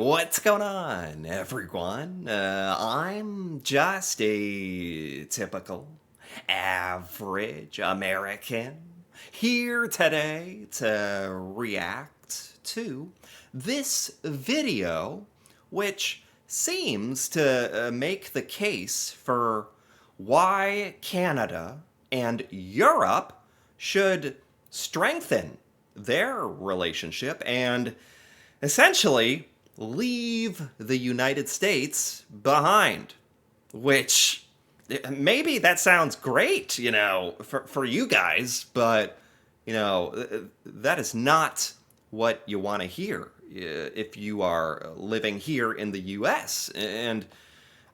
What's going on, everyone? I'm just a typical, average American here today to react to this video, which seems to make the case for why Canada and Europe should strengthen their relationship and essentially leave the United States behind. Which maybe that sounds great, for you guys, but that is not what you want to hear if you are living here in the US. And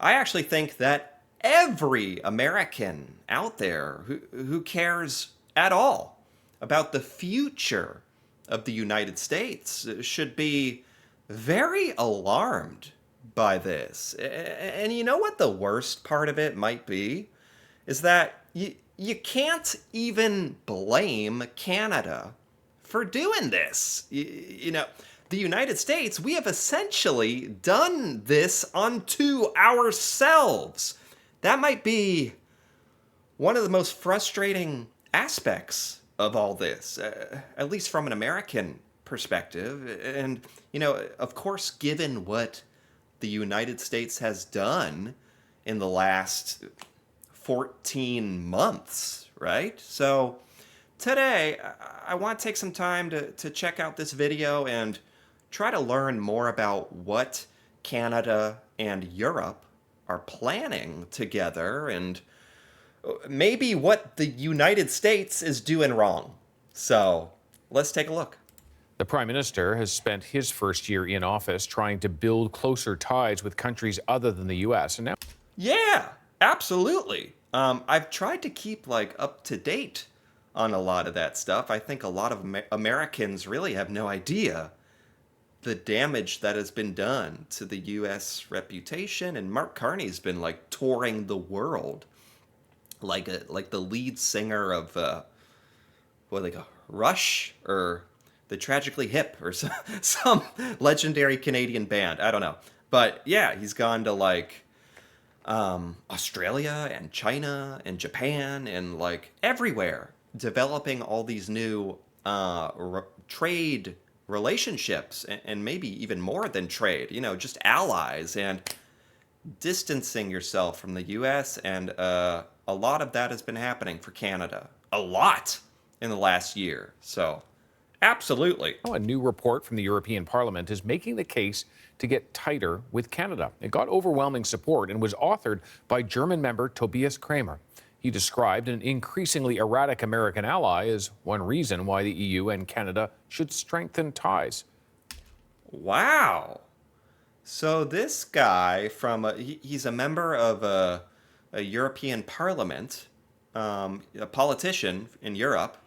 I actually think that every American out there who cares at all about the future of the United States should be very alarmed by this. And you know what the worst part of it might be? Is that you can't even blame Canada for doing this. The United States, we have essentially done this unto ourselves. That might be one of the most frustrating aspects of all this, at least from an American perspective. And, of course, given what the United States has done in the last 14 months, right? So today, I want to take some time to check out this video and try to learn more about what Canada and Europe are planning together and maybe what the United States is doing wrong. So let's take a look. The Prime Minister has spent his first year in office trying to build closer ties with countries other than the U.S. And now, yeah, absolutely. I've tried to keep up to date on a lot of that stuff. I think a lot of Americans really have no idea the damage that has been done to the U.S. reputation. And Mark Carney's been touring the world like the lead singer of Rush or the Tragically Hip or some legendary Canadian band. I don't know. But yeah, he's gone to Australia and China and Japan and everywhere, developing all these new trade relationships and maybe even more than trade, just allies, and distancing yourself from the US. And a lot of that has been happening for Canada. A lot in the last year. So absolutely. a new report from the European Parliament is making the case to get tighter with Canada. It got overwhelming support and was authored by German member Tobias Kramer. He described an increasingly erratic American ally as one reason why the EU and Canada should strengthen ties. Wow. So this guy he's a member of a European Parliament, a politician in Europe,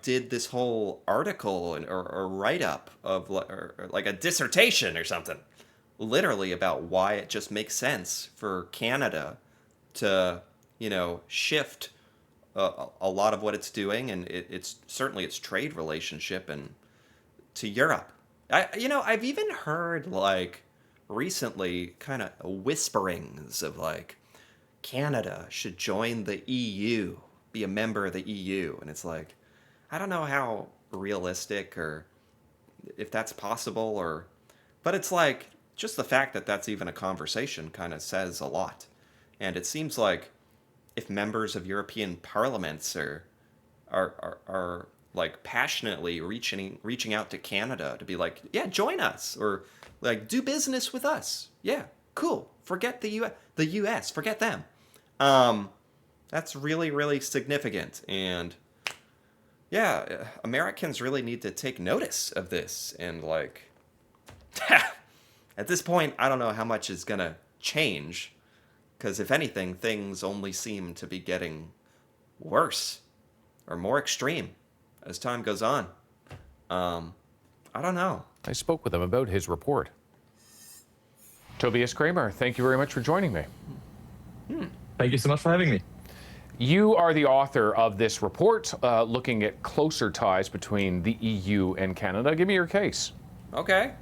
did this whole article or write-up of or a dissertation or something, literally about why it just makes sense for Canada to, shift a lot of what it's doing, and it's certainly its trade relationship and to Europe. I've even heard recently kind of whisperings of Canada should join the EU, be a member of the EU, and it's I don't know how realistic or if that's possible but it's just the fact that that's even a conversation kind of says a lot. And it seems if members of European parliaments are passionately reaching out to Canada to be yeah, join us, or do business with us. Yeah, cool. Forget the US, forget them. That's really, really significant. And yeah, Americans really need to take notice of this. And at this point, I don't know how much is gonna change, because if anything, things only seem to be getting worse or more extreme as time goes on. I don't know. I spoke with him about his report. Tobias Kramer, thank you very much for joining me. Thank you so much for having me. You are the author of this report looking at closer ties between the EU and Canada. Give me your case. Okay.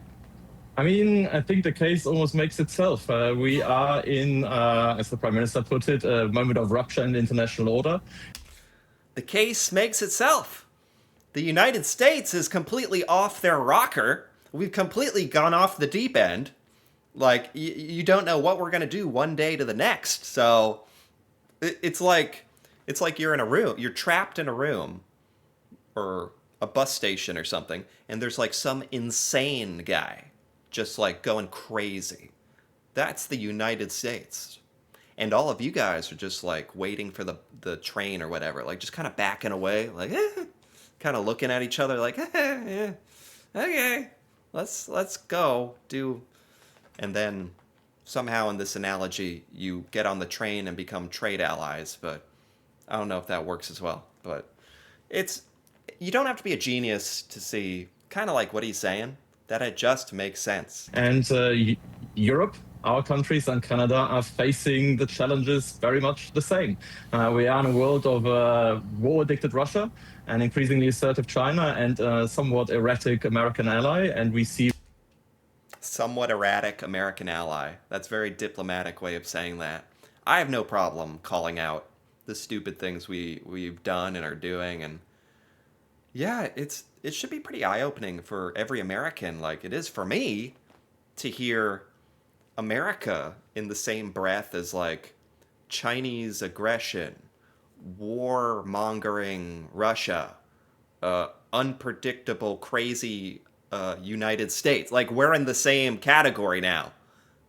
I mean, I think the case almost makes itself. We are in, as the Prime Minister put it, a moment of rupture in the international order. The case makes itself. The United States is completely off their rocker. We've completely gone off the deep end. Like, you don't know what we're going to do one day to the next. So it's like you're in a room, you're trapped in a room or a bus station or something, and there's like some insane guy just like going crazy. That's the United States. And all of you guys are just like waiting for the train or whatever, like just kind of backing away, like kind of looking at each other like yeah, okay, let's go do. And then somehow in this analogy you get on the train and become trade allies, but I don't know if that works as well. But it's, you don't have to be a genius to see kind of like what he's saying, that it just makes sense. And Europe, our countries, and Canada are facing the challenges very much the same. We are in a world of war-addicted Russia, an increasingly assertive China, and a somewhat erratic American ally. And we see Somewhat erratic American ally. That's a very diplomatic way of saying that. I have no problem calling out the stupid things we've done and are doing, and yeah, it should be pretty eye-opening for every American, like it is for me, to hear America in the same breath as like Chinese aggression, war mongering Russia, unpredictable, crazy United States. Like we're in the same category now.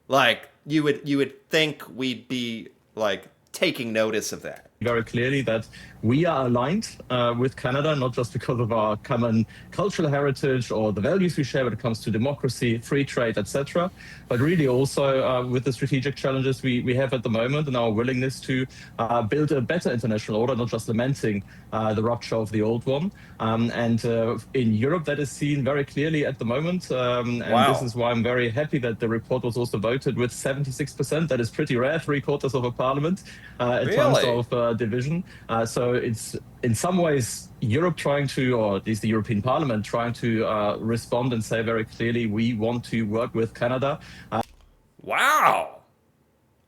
Like you would think we'd be like taking notice of that. very clearly that we are aligned with Canada, not just because of our common cultural heritage or the values we share when it comes to democracy, free trade, etc., but really also with the strategic challenges we have at the moment and our willingness to build a better international order, not just lamenting the rupture of the old one. And in Europe, that is seen very clearly at the moment. And this Wow. is why I'm very happy that the report was also voted with 76%. That is pretty rare, three-quarters of a parliament in terms Really? of division. So it's in some ways Europe trying to, or at least the European Parliament trying to respond and say very clearly, we want to work with Canada. Wow.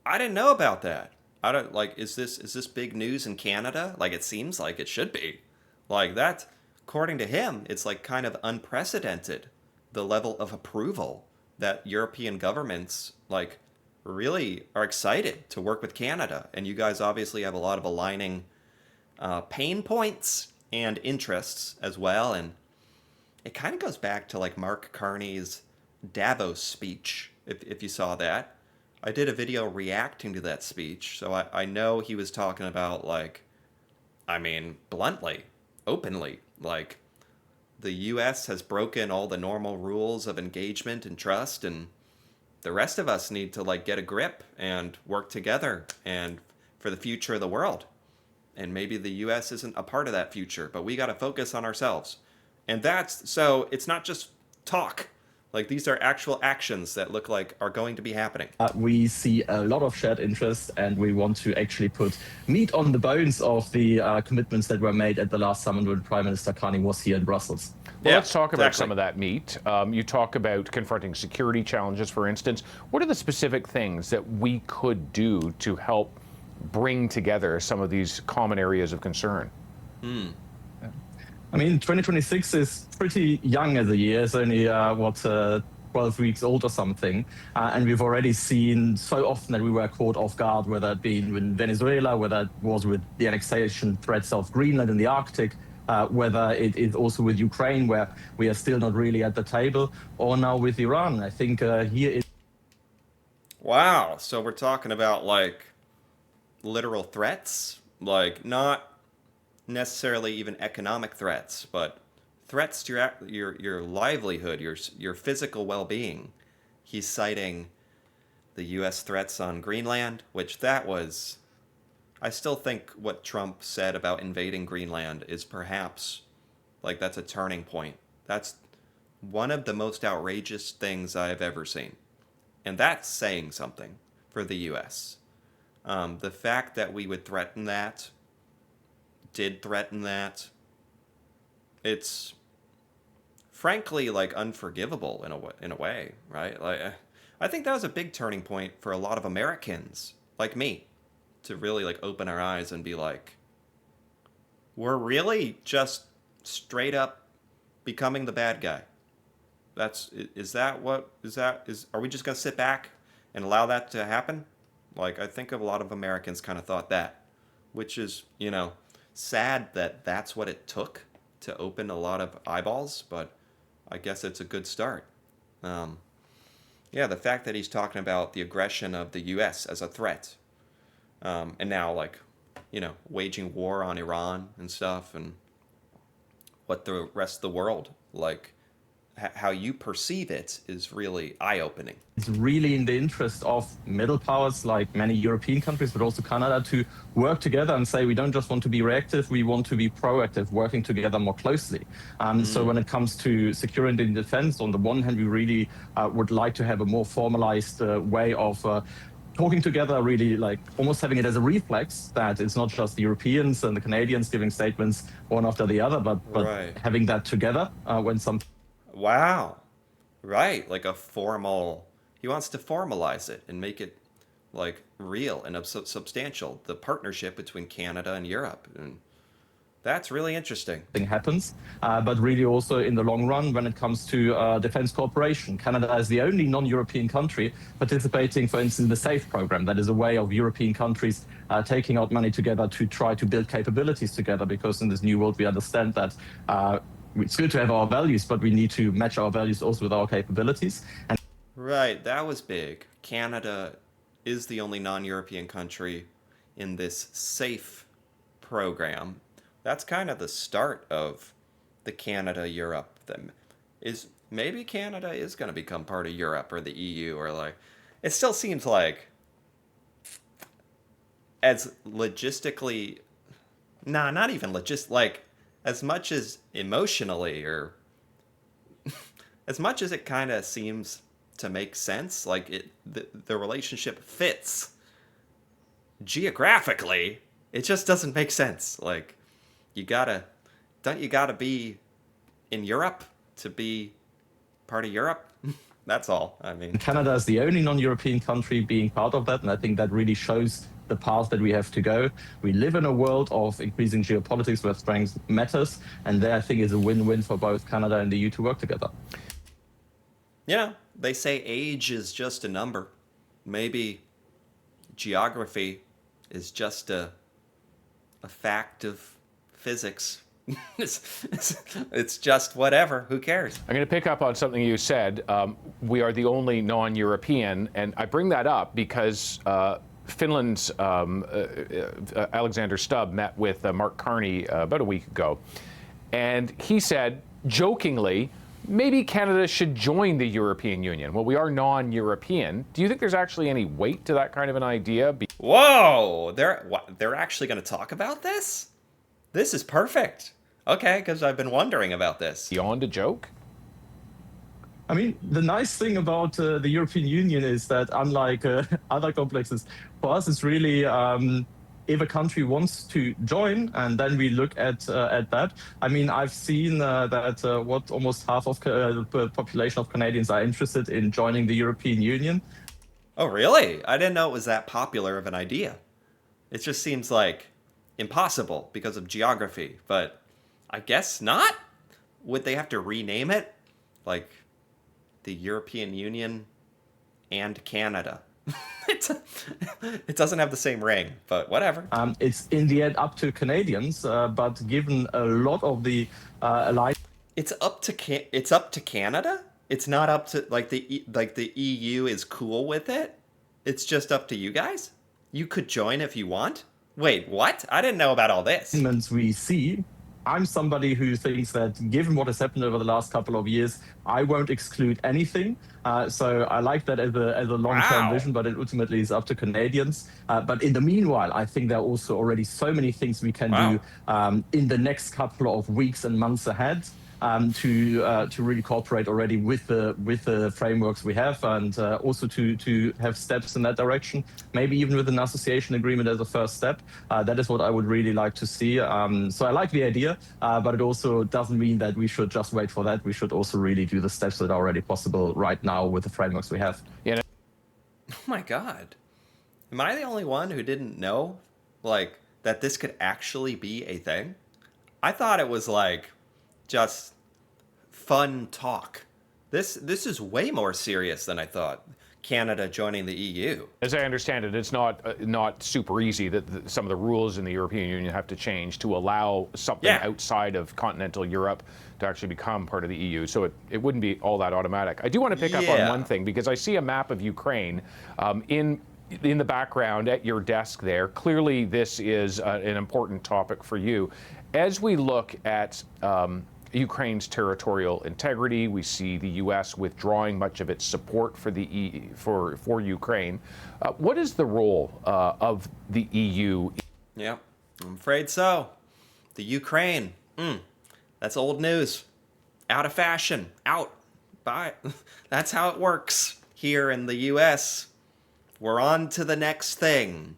I didn't know about that. I don't like, is this big news in Canada? Like it seems like it should be. Like that, according to him, it's like kind of unprecedented, the level of approval that European governments like really are excited to work with Canada. And you guys obviously have a lot of aligning pain points and interests as well. And it kind of goes back to like Mark Carney's Davos speech, if you saw that. I did a video reacting to that speech, so I know he was talking about, like, I mean, bluntly, openly, like, the US has broken all the normal rules of engagement and trust, and the rest of us need to, like, get a grip and work together and for the future of the world. And maybe the US isn't a part of that future, but we got to focus on ourselves. And that's so it's not just talk. Like these are actual actions that look like are going to be happening. We see a lot of shared interest, and we want to actually put meat on the bones of the commitments that were made at the last summit when Prime Minister Carney was here in Brussels. Well, Yeah, let's talk about exactly. some of that meat. You talk about confronting security challenges, for instance. What are the specific things that we could do to help bring together some of these common areas of concern? I mean, 2026 is pretty young as a year. It's only, 12 weeks old or something. And we've already seen so often that we were caught off guard, whether it be in Venezuela, whether it was with the annexation threats of Greenland in the Arctic, whether it is also with Ukraine, where we are still not really at the table, or now with Iran. I think here is Wow. So we're talking about like literal threats, like not necessarily even economic threats, but threats to your livelihood, your physical well-being. He's citing the US threats on Greenland, which that was, I still think what Trump said about invading Greenland is perhaps like that's a turning point. That's one of the most outrageous things I've ever seen. And that's saying something for the US. The fact that we would threaten that, did threaten that, it's frankly like unforgivable in a way, right? Like I think that was a big turning point for a lot of Americans like me to really like open our eyes and be like, we're really just straight up becoming the bad guy. Is that what is that is are we just going to sit back and allow that to happen? Like I think a lot of Americans kind of thought that, which is, sad that that's what it took to open a lot of eyeballs, but I guess it's a good start. Um, yeah, the fact that he's talking about the aggression of the U.S. as a threat, and now like, waging war on Iran and stuff, and what the rest of the world like, how you perceive it is really eye-opening. It's really in the interest of middle powers like many European countries, but also Canada, to work together and say we don't just want to be reactive, we want to be proactive, working together more closely. So when it comes to security and defense, on the one hand, we really would like to have a more formalized way of talking together, really like almost having it as a reflex that it's not just the Europeans and the Canadians giving statements one after the other, but Right. having that together when some Wow. Right, like a formal. He wants to formalize it and make it like real and substantial. The partnership between Canada and Europe, and that's really interesting. thing happens, but really also in the long run when it comes to defense cooperation. Canada is the only non-European country participating, for instance, in the SAFE program. That is a way of European countries taking out money together to try to build capabilities together, because in this new world we understand that it's good to have our values, but we need to match our values also with our capabilities. And Right, that was big. Canada is the only non-European country in this SAFE program. That's kind of the start of the Canada-Europe thing. Is maybe Canada is going to become part of Europe or the EU, or like it still seems like as logistically, nah, not even like as much as emotionally, or as much as it kind of seems to make sense, like the relationship fits geographically, it just doesn't make sense. Like you gotta don't you gotta be in Europe to be part of Europe? That's all. I mean, Canada is the only non-European country being part of that, and I think that really shows the path that we have to go. We live in a world of increasing geopolitics where strength matters, and there I think is a win-win for both Canada and the EU to work together. they say age is just a number. Maybe geography is just a fact of physics. It's just whatever. Who cares? I'm going to pick up on something you said. We are the only non-European, and I bring that up because Finland's Alexander Stubb met with Mark Carney about a week ago, and he said, jokingly, maybe Canada should join the European Union. Well, we are non-European. Do you think there's actually any weight to that kind of an idea? Whoa! They're actually going to talk about this? This is perfect. Okay, because I've been wondering about this. Beyond a joke? I mean, the nice thing about the European Union is that unlike other complexes, for us it's really if a country wants to join, and then we look at that. I mean, I've seen that what almost half of the population of Canadians are interested in joining the European Union. Oh, really? I didn't know it was that popular of an idea. It just seems like impossible because of geography, but I guess not? Would they have to rename it? Like the European Union and Canada. It doesn't have the same ring, but whatever. It's in the end up to Canadians, but given a lot of the alliance. It's up to Canada? It's not up to the EU is cool with it? It's just up to you guys? You could join if you want? Wait, what? I didn't know about all this. We see. I'm somebody who thinks that given what has happened over the last couple of years, I won't exclude anything. So I like that as a long-term vision, but it ultimately is up to Canadians. But in the meanwhile, I think there are also already so many things we can do in the next couple of weeks and months ahead. to really cooperate already with the frameworks we have, and also to have steps in that direction. Maybe even with an association agreement as a first step. That is what I would really like to see. So I like the idea, but it also doesn't mean that we should just wait for that. We should also really do the steps that are already possible right now with the frameworks we have. Yeah. Oh my God. Am I the only one who didn't know, like, that this could actually be a thing? I thought it was like just fun talk. This is way more serious than I thought. Canada joining the EU. As I understand it, it's not super easy that some of the rules in the European Union have to change to allow something outside of continental Europe to actually become part of the EU. So it wouldn't be all that automatic. I do want to pick up on one thing, because I see a map of Ukraine in the background at your desk there. Clearly, this is an important topic for you. As we look at Ukraine's territorial integrity, we see the U.S. withdrawing much of its support for for Ukraine. What is the role of the EU? Yeah, I'm afraid so. The Ukraine, that's old news, out of fashion, out. Bye. That's how it works here in the U.S. We're on to the next thing.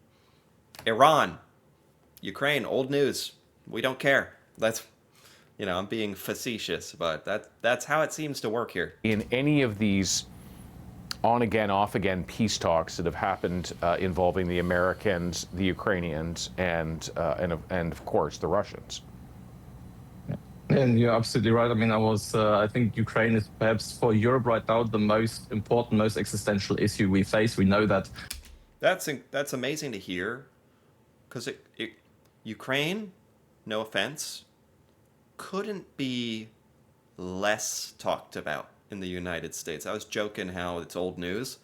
Iran, Ukraine, old news. We don't care. That's, I'm being facetious, but that's how it seems to work here. In any of these on-again, off-again peace talks that have happened involving the Americans, the Ukrainians, and of course the Russians. And you're absolutely right. I mean, I think Ukraine is perhaps for Europe right now the most important, most existential issue we face. We know that. That's amazing to hear, because Ukraine, no offense, couldn't be less talked about in the United States. I was joking how it's old news.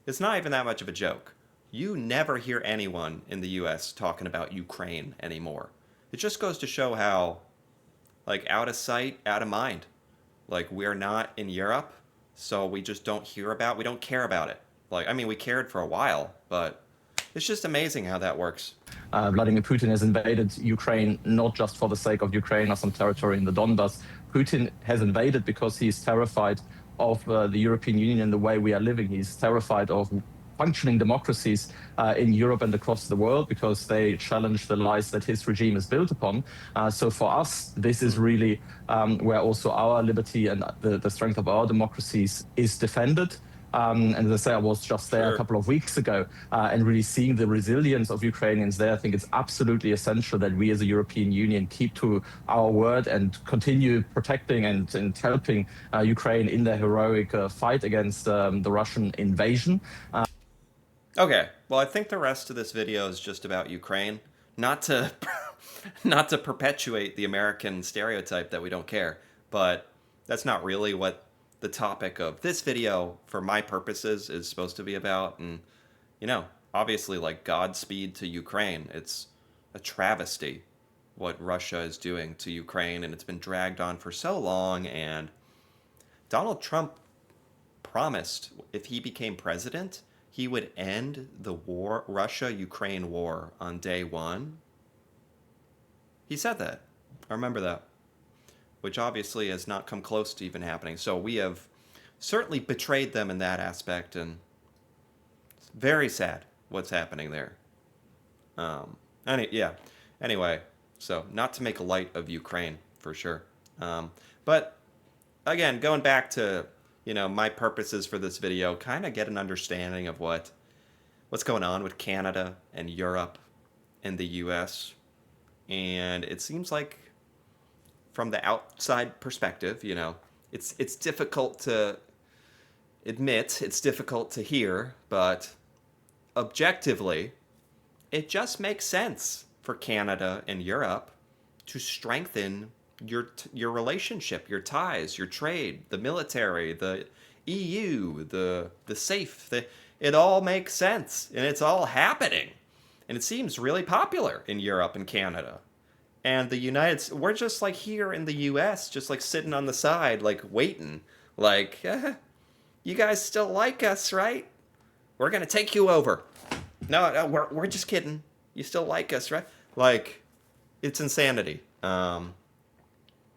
It's not even that much of a joke. You never hear anyone in the U.S. talking about Ukraine anymore. It just goes to show how, like, out of sight, out of mind. Like, we're not in Europe, so we just don't we don't care about it. Like, I mean, we cared for a while, but it's just amazing how that works. Vladimir Putin has invaded Ukraine not just for the sake of Ukraine or some territory in the Donbas. Putin has invaded because he's terrified of the European Union and the way we are living. He's terrified of functioning democracies in Europe and across the world, because they challenge the lies that his regime is built upon. So for us, this is really where also our liberty and the strength of our democracies is defended. And as I say, I was just there a couple of weeks ago, and really seeing the resilience of Ukrainians there. I think it's absolutely essential that we as a European Union keep to our word and continue protecting and helping Ukraine in their heroic fight against the Russian invasion. Okay, well, I think the rest of this video is just about Ukraine. Not to perpetuate the American stereotype that we don't care, but that's not really what the topic of this video, for my purposes, is supposed to be about. And, obviously, like, Godspeed to Ukraine. It's a travesty what Russia is doing to Ukraine, and it's been dragged on for so long. And Donald Trump promised if he became president, he would end the war, Russia-Ukraine war, on day one. He said that. I remember that. Which obviously has not come close to even happening. So we have certainly betrayed them in that aspect, and it's very sad what's happening there. Anyway, so not to make light of Ukraine, for sure. But again, going back to, my purposes for this video, kind of get an understanding of what's going on with Canada and Europe and the US. And it seems like, from the outside perspective, it's difficult to admit, it's difficult to hear, but objectively, it just makes sense for Canada and Europe to strengthen your relationship, your ties, your trade, the military, the EU, the safe. It all makes sense, and it's all happening. And it seems really popular in Europe and Canada. And the we're just like here in the U.S., just like sitting on the side, like waiting, like, you guys still like us, right? We're going to take you over. No, we're just kidding. You still like us, right? Like, it's insanity.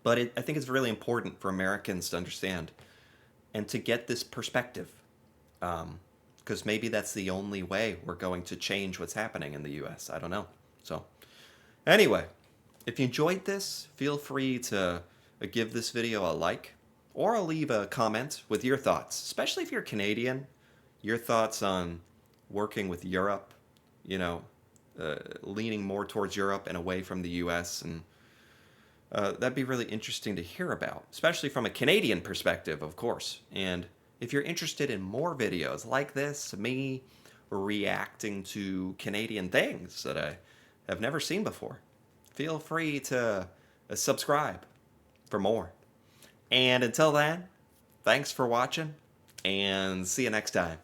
But I think it's really important for Americans to understand and to get this perspective. Because maybe that's the only way we're going to change what's happening in the US. I don't know. So, anyway, if you enjoyed this, feel free to give this video a like or leave a comment with your thoughts, especially if you're Canadian, your thoughts on working with Europe, you know, leaning more towards Europe and away from the US. And that'd be really interesting to hear about, especially from a Canadian perspective, of course. And if you're interested in more videos like this, me reacting to Canadian things that I have never seen before, feel free to subscribe for more. And until then, thanks for watching, and see you next time.